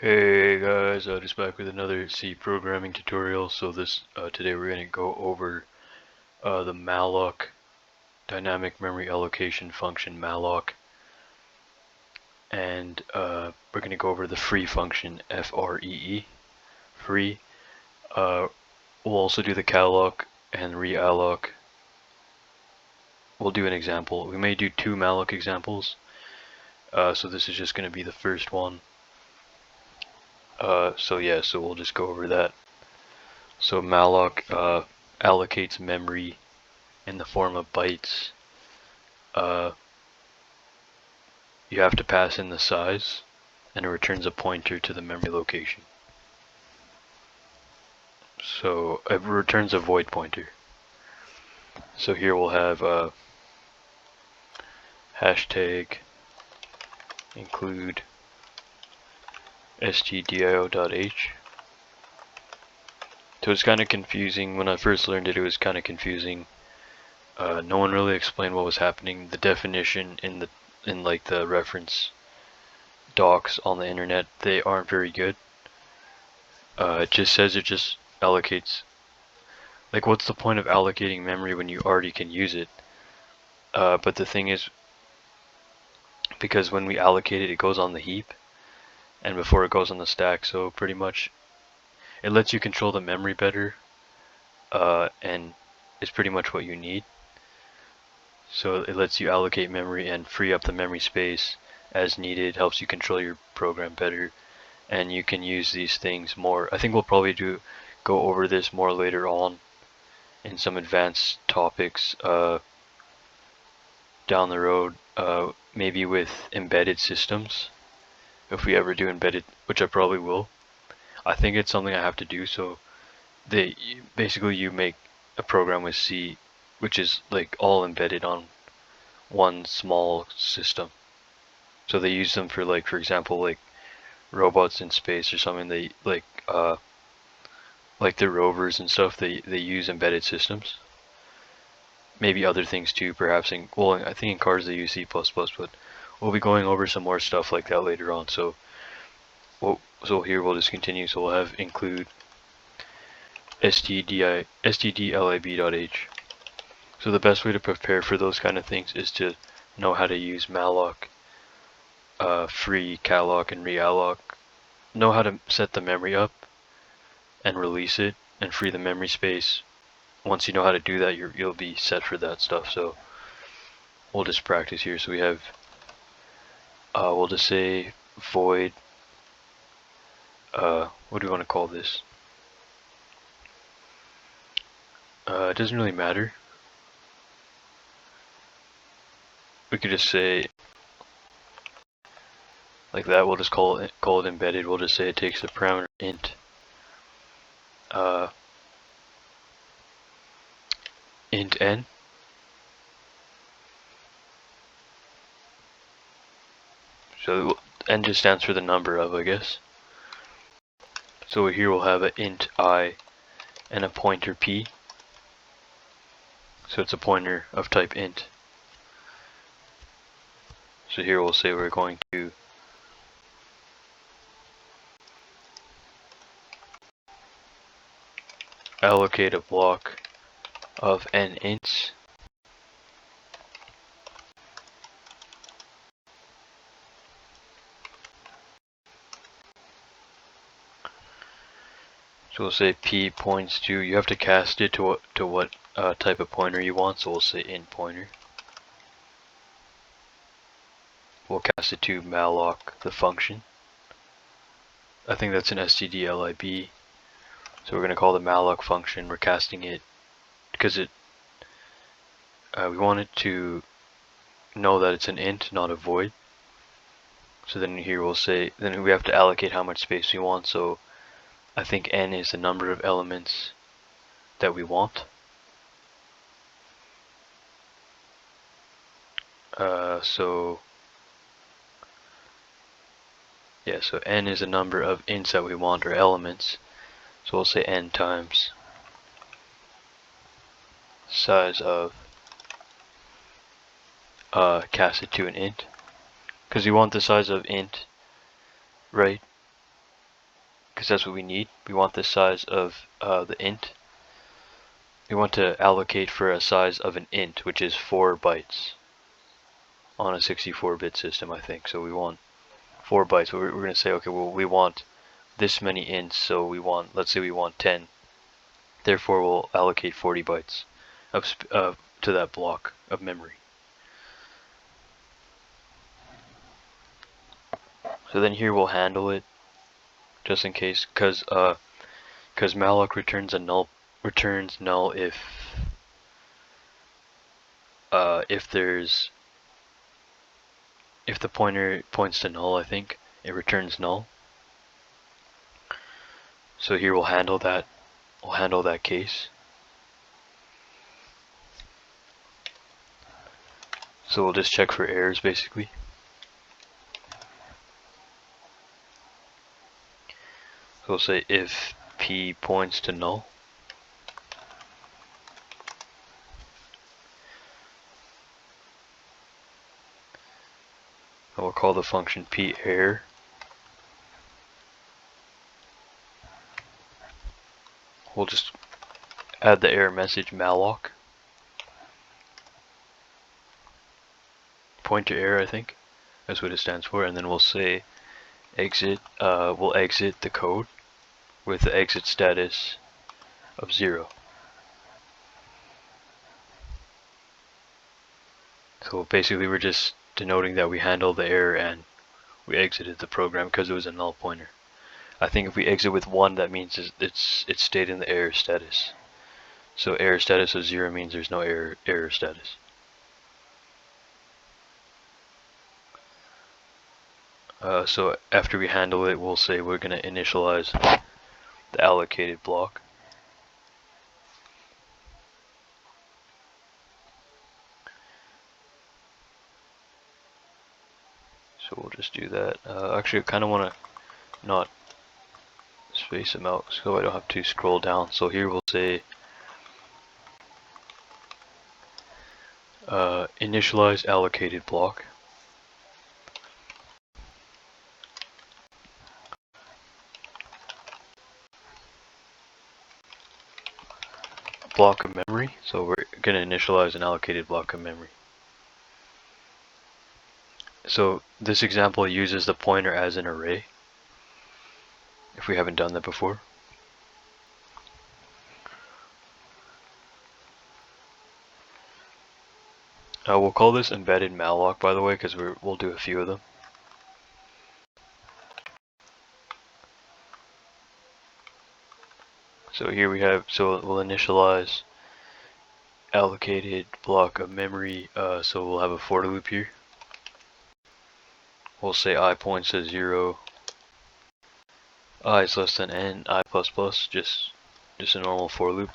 Hey guys, just back with another C programming tutorial. Today we're going to go over the malloc dynamic memory allocation function malloc, and we're going to go over the free function free. Free. We'll also do the calloc and realloc. We'll do an example. We may do two malloc examples. So this is just going to be the first one. So we'll just go over that. So malloc allocates memory in the form of bytes. You have to pass in the size, and it returns a pointer to the memory location. So it returns a void pointer. So here we'll have hashtag include stdio.h. So it's kind of confusing. When I first learned it, it was kind of confusing. No one really explained what was happening. The definition in like the reference docs on the internet, they aren't very good. It just says it just allocates. Like, what's the point of allocating memory when you already can use it? But the thing is, because when we allocate it, it goes on the heap, and before it goes on the stack, so pretty much it lets you control the memory better, and it's pretty much what you need. So it lets you allocate memory and free up the memory space as needed, helps you control your program better, and you can use these things more. I think we'll probably go over this more later on in some advanced topics down the road, maybe with embedded systems, if we ever do embedded, which I probably will. I think it's something I have to do. So basically you make a program with C, which is like all embedded on one small system. So they use them for, like, for example, like robots in space or something. They like the rovers and stuff. They use embedded systems. Maybe other things too, perhaps I think in cars they use C++, but we'll be going over some more stuff like that later on. So here we'll just continue. So we'll have include stdlib.h. So the best way to prepare for those kind of things is to know how to use malloc, free, calloc, and realloc. Know how to set the memory up and release it and free the memory space. Once you know how to do that, you'll be set for that stuff. So we'll just practice here. So we have, we'll just say void, what do we want to call this? It doesn't really matter. We could just say like that. We'll just call it embedded. We'll just say it takes the parameter int n. So n just stands for the number of, I guess. So here we'll have an int I and a pointer p. So it's a pointer of type int. So here we'll say we're going to allocate a block of n ints. So we'll say p points to, you have to cast it to what type of pointer you want. So we'll say int pointer. We'll cast it to malloc, the function. I think that's an stdlib. So we're going to call the malloc function. We're casting it because we want it to know that it's an int, not a void. So then here we'll say, then we have to allocate how much space we want. So I think n is the number of elements that we want. So n is the number of ints that we want, or elements. So we'll say n times size of, cast it to an int, because we want the size of int, right? because that's what we need. We want the size of the int. We want to allocate for a size of an int, which is 4 bytes on a 64-bit system, I think. So we want 4 bytes. We're going to say, okay, well, we want this many ints, so we want, let's say we want 10. Therefore, we'll allocate 40 bytes to that block of memory. So then here we'll handle it, just in case, because malloc returns null if the pointer points to null. I think it returns null. So here we'll handle that. We'll handle that case. So we'll just check for errors basically. So we'll say if p points to null, and we'll call the function perror. We'll just add the error message malloc. Pointer error, I think. That's what it stands for. And then we'll say exit, we'll exit the code with the exit status of 0. So basically we're just denoting that we handled the error and we exited the program because it was a null pointer. I think if we exit with 1, that means it stayed in the error status. So error status of 0 means there's no error status. So after we handle it, we'll say we're going to initialize the allocated block. So we'll just do that. Actually, I kind of want to not space them out so I don't have to scroll down. So here we'll say initialize allocated block. Block of memory. So we're going to initialize an allocated block of memory. So this example uses the pointer as an array, if we haven't done that before. We'll call this embedded malloc, by the way, because we'll do a few of them. So here we have, so we'll initialize allocated block of memory, so we'll have a for loop here. We'll say I points to 0, I is less than n, I plus plus, just a normal for loop.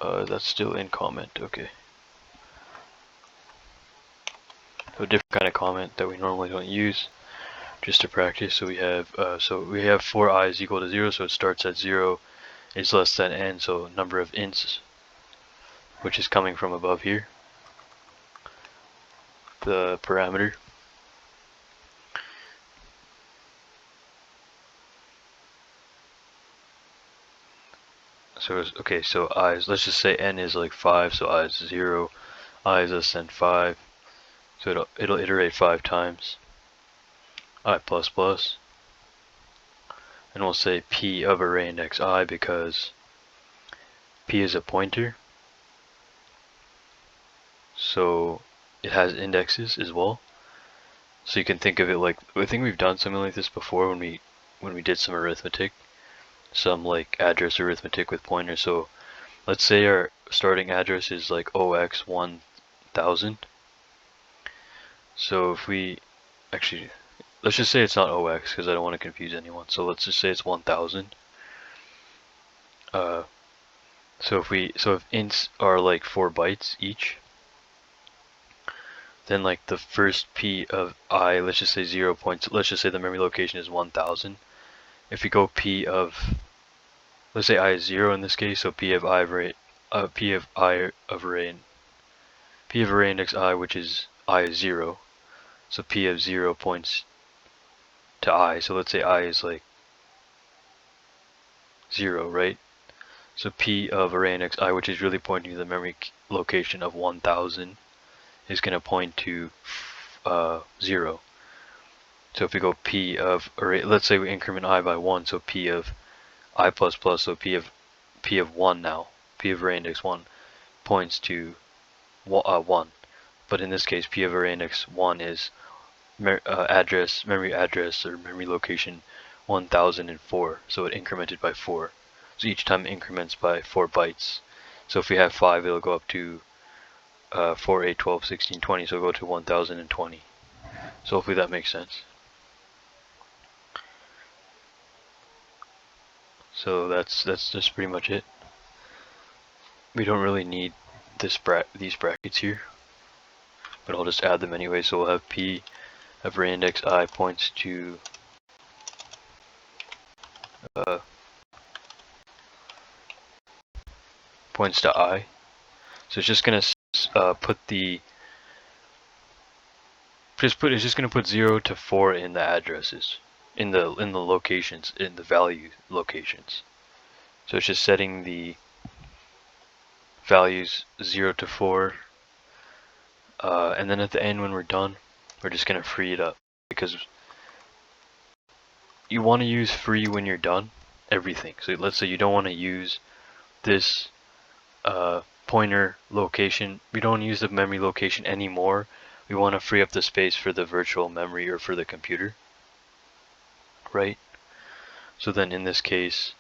That's still in comment, okay. So a different kind of comment that we normally don't use, just to practice. So we have for I is equal to 0, so it starts at 0, is less than n, so number of ints, which is coming from above here, the parameter. So okay, so I is, let's just say n is like 5, so I is 0, I is less than 5, so it'll iterate 5 times, I plus plus, and we'll say p of array index I because p is a pointer, so it has indexes as well. So you can think of it like, I think we've done something like this before when we did some arithmetic, some like address arithmetic with pointers. So let's say our starting address is like OX1000. So if we actually, let's just say it's not OX because I don't want to confuse anyone. So let's just say it's 1000. So if ints are like 4 bytes each, then like the first p of I, let's just say 0 points, let's just say the memory location is 1000. If we go p of, let's say I is 0 in this case, so p of array index I, which is I is 0, so p of 0 points to I. So let's say I is like 0, right? So P of array index I, which is really pointing to the memory location of 1000, is going to point to 0. So if we go P of array, let's say we increment I by 1, so P of I plus plus, so P of 1 now, P of array index 1 points to 1. But in this case, P of array index 1 is memory address or memory location 1004, so it incremented by 4. So each time it increments by 4 bytes. So if we have 5, it'll go up to 4, 8, 12, 16, 20, so it'll go to 1020. So hopefully that makes sense. So that's just pretty much it. We don't really need these brackets here, but I'll just add them anyway. So we'll have P of array index I points to I. So it's just gonna it's just gonna put 0 to 4 in the addresses, in the locations, in the value locations. So it's just setting the values 0 to 4, and then at the end when we're done, we're just gonna free it up, because you want to use free when you're done everything. So let's say you don't want to use this pointer location, we don't use the memory location anymore. We want to free up the space for the virtual memory or for the computer, right? So then in this case,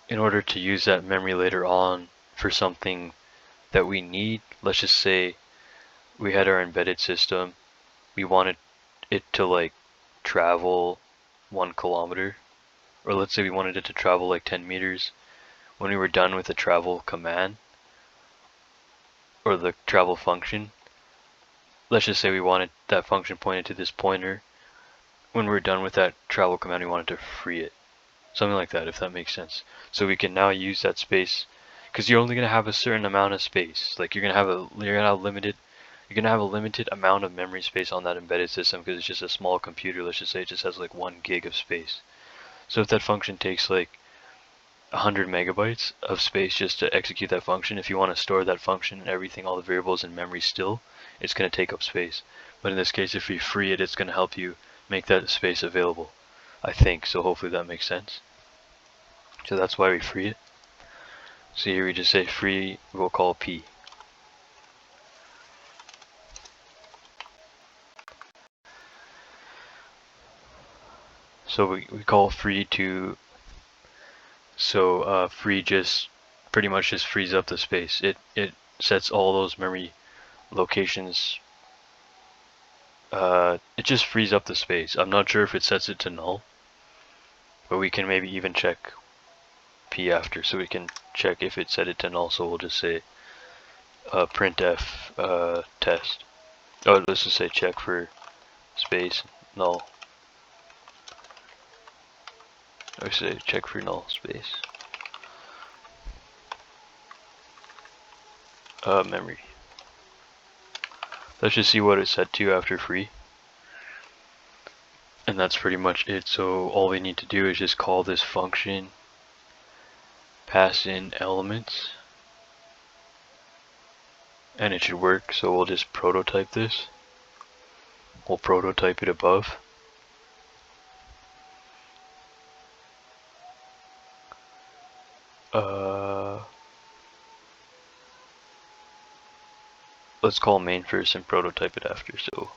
in order to use that memory later on for something that we need, let's just say we had our embedded system, we wanted it to like travel 1 kilometer, or let's say we wanted it to travel like 10 meters. When we were done with the travel command, or the travel function, let's just say we wanted that function pointed to this pointer. When we're done with that travel command, we wanted to free it. Something like that, if that makes sense. So we can now use that space, because you're only going to have a certain amount of space. Like you're going to have a limited amount of memory space on that embedded system, because it's just a small computer. Let's just say it just has like 1 gig of space. So if that function takes like 100 megabytes of space just to execute that function, if you want to store that function and everything, all the variables in memory still, it's going to take up space. But in this case, if we free it, it's going to help you make that space available, I think. So hopefully that makes sense. So that's why we free it. So here we just say free, we'll call P. So we call free to, so free just pretty much just frees up the space. It sets all those memory locations, it just frees up the space. I'm not sure if it sets it to null, but we can maybe even check P after, so we can check if it set it to null. So we'll just say printf test. Oh, let's just say check for space null. Or say check for null space. Memory. Let's just see what it's set to after free. And that's pretty much it. So all we need to do is just call this function, pass in elements, and it should work. So we'll just prototype this. We'll prototype it above. Let's call main first and prototype it after. So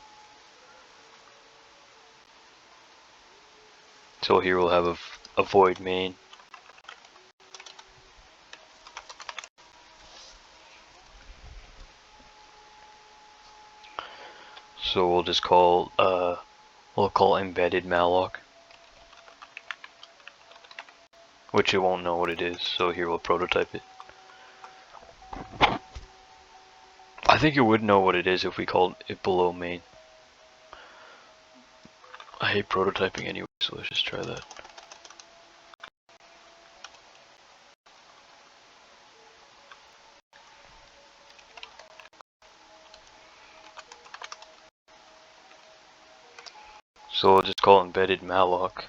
here we'll have a void main. So we'll just call embedded malloc, which it won't know what it is. So here we'll prototype it. I think it would know what it is if we called it below main. I hate prototyping anyway, so let's just try that. So we'll just call embedded malloc.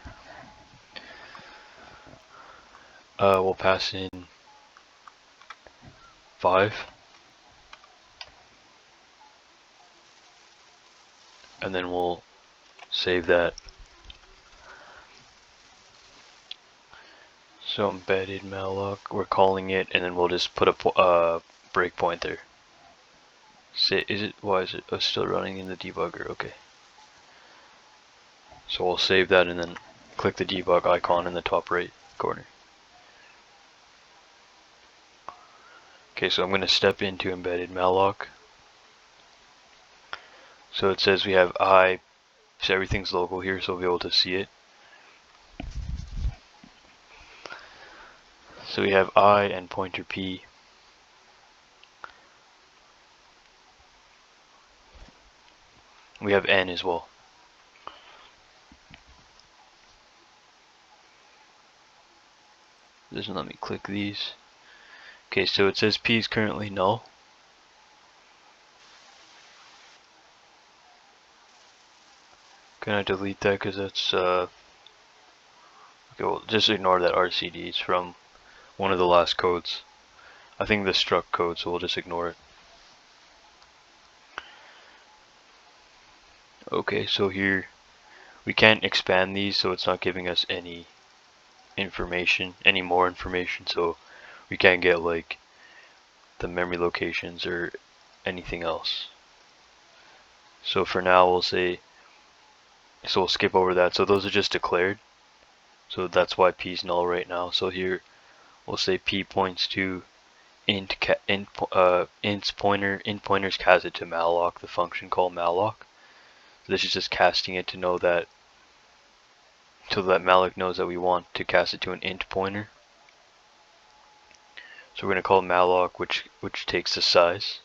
We'll pass in 5. And then we'll save that. So embedded malloc, we're calling it, and then we'll just put a breakpoint there. Why is it still running in the debugger? Okay. So we'll save that and then click the debug icon in the top right corner. Okay, so I'm going to step into embedded malloc. So it says we have I, so everything's local here, so we'll be able to see it. So we have I and pointer P. We have N as well. It doesn't let me click these. Okay, so it says P is currently null. Gonna delete that because that's okay, well, just ignore that RCD. It's from one of the last codes. I think the struct code, so we'll just ignore it. Okay, so here we can't expand these, so it's not giving us any information, any more information, so we can't get like the memory locations or anything else. So for now we'll say, so we'll skip over that. So those are just declared, so that's why P is null right now. So here we'll say P points to int pointers cast it to malloc, the function called malloc. So this is just casting it to know that, so that malloc knows that we want to cast it to an int pointer. So we're going to call malloc, which takes the size.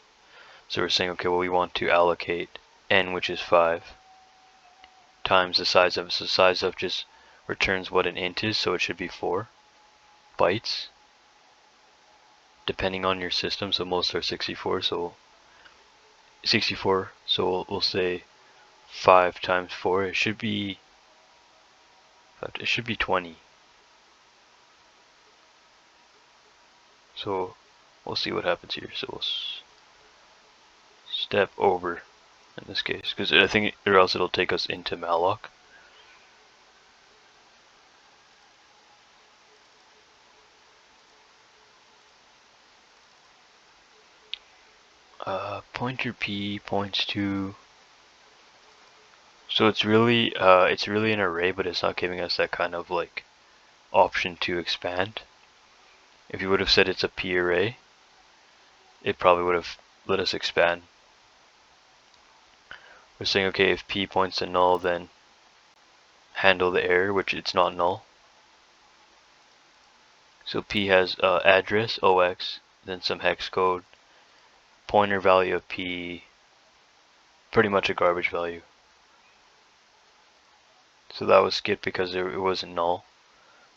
So we're saying, okay, well, we want to allocate n, which is 5, times the size of. So sizeof just returns what an int is, so it should be 4 bytes, depending on your system. So most are 64. So 64. So we'll say 5 times 4. It should be 20. So we'll see what happens here. So we'll step over in this case, because I think, or else it'll take us into malloc. Pointer P points to, so it's really an array, but it's not giving us that kind of like option to expand. If you would have said it's a P array, it probably would have let us expand. We're saying, okay, if P points to null, then handle the error, which it's not null. So P has address, OX, then some hex code, pointer value of P, pretty much a garbage value. So that was skipped because it wasn't null.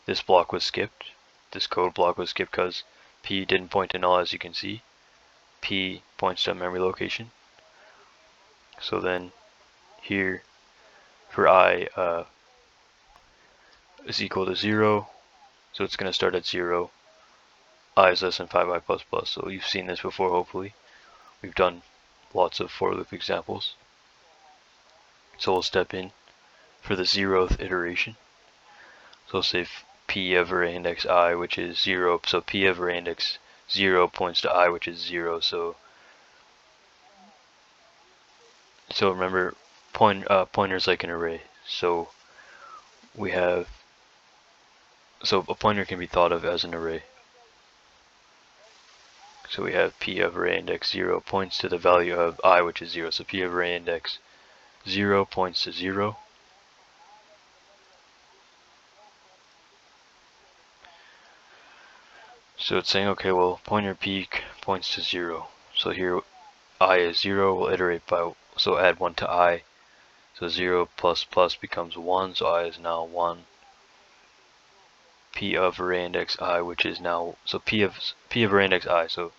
This block was skipped. This code block was skipped because P didn't point to null, as you can see. P points to a memory location. So then here for I is equal to 0, so it's going to start at 0. I is less than 5i plus plus. So you've seen this before, hopefully. We've done lots of for loop examples. So we'll step in for the 0th iteration. So we'll say P of array index I, which is 0. So P of array index 0 points to I, which is 0. So remember, pointer's like an array. So we have, so a pointer can be thought of as an array. So we have P of array index 0 points to the value of I, which is 0. So P of array index 0 points to 0. So it's saying, okay, well, pointer P points to 0. So here I is 0, we'll iterate by, so add 1 to I. So 0 plus plus becomes 1, so I is now 1. P of array index I, which is now, so P of array index I, so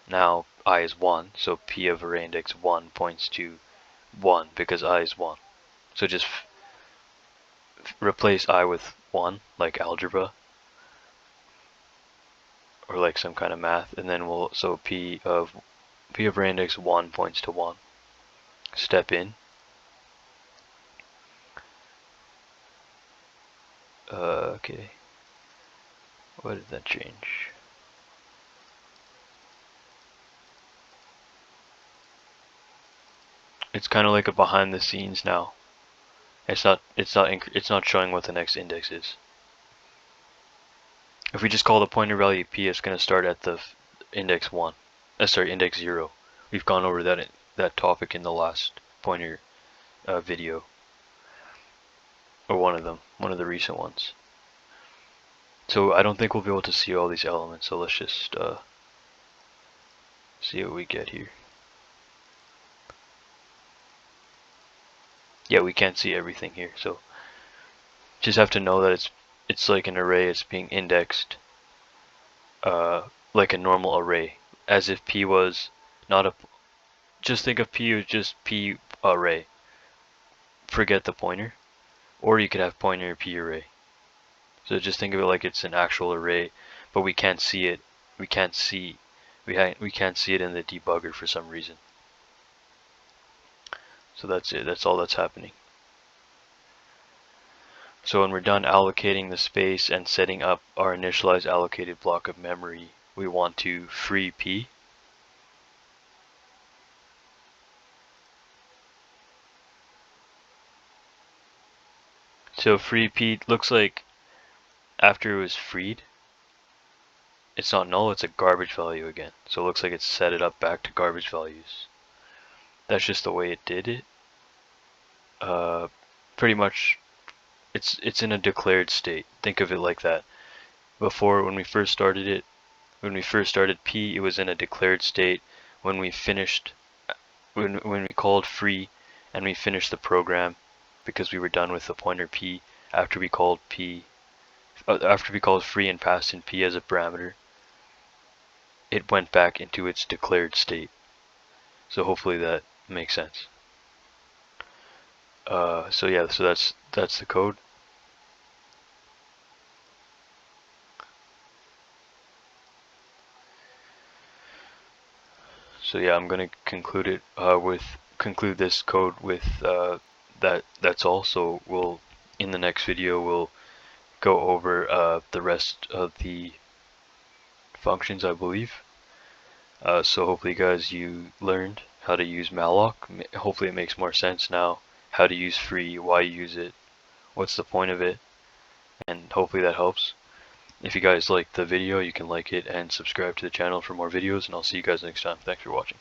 now I is 1, so P of array index 1 points to 1 because I is 1. So just replace I with 1, like algebra, or like some kind of math, and then we'll, so P of array index 1 points to 1. Step in. Okay. What did that change? It's kind of like a behind the scenes now. It's not showing what the next index is. If we just call the pointer value P, it's going to start at the index 1. Index 0. We've gone over that topic in the last pointer video, or one of the recent ones. So I don't think we'll be able to see all these elements. So let's just see what we get here. Yeah, we can't see everything here. So just have to know that it's like an array. It's being indexed like a normal array, as if P was not a. Just think of P as just P array. Forget the pointer, or you could have pointer P array. So just think of it like it's an actual array, but we can't see it. We can't see it in the debugger for some reason. So that's it. That's all that's happening. So when we're done allocating the space and setting up our initialized allocated block of memory, we want to free P. So free P looks like after it was freed, it's not null, it's a garbage value again. So it looks like it's set it up back to garbage values. That's just the way it did it. Pretty much it's in a declared state. Think of it like that. Before, when we first started P, it was in a declared state. When we finished, when we called free and we finished the program, because we were done with the pointer P, after we called free and passed in P as a parameter, it went back into its declared state. So hopefully that makes sense. So yeah, so that's the code. So yeah, I'm gonna conclude it conclude this code with that's all. So in the next video we'll go over the rest of the functions, I believe. So hopefully guys, you learned how to use malloc. Hopefully it makes more sense now. How to use free, why you use it, what's the point of it, and hopefully that helps. If you guys liked the video, you can like it and subscribe to the channel for more videos, and I'll see you guys next time. Thanks for watching.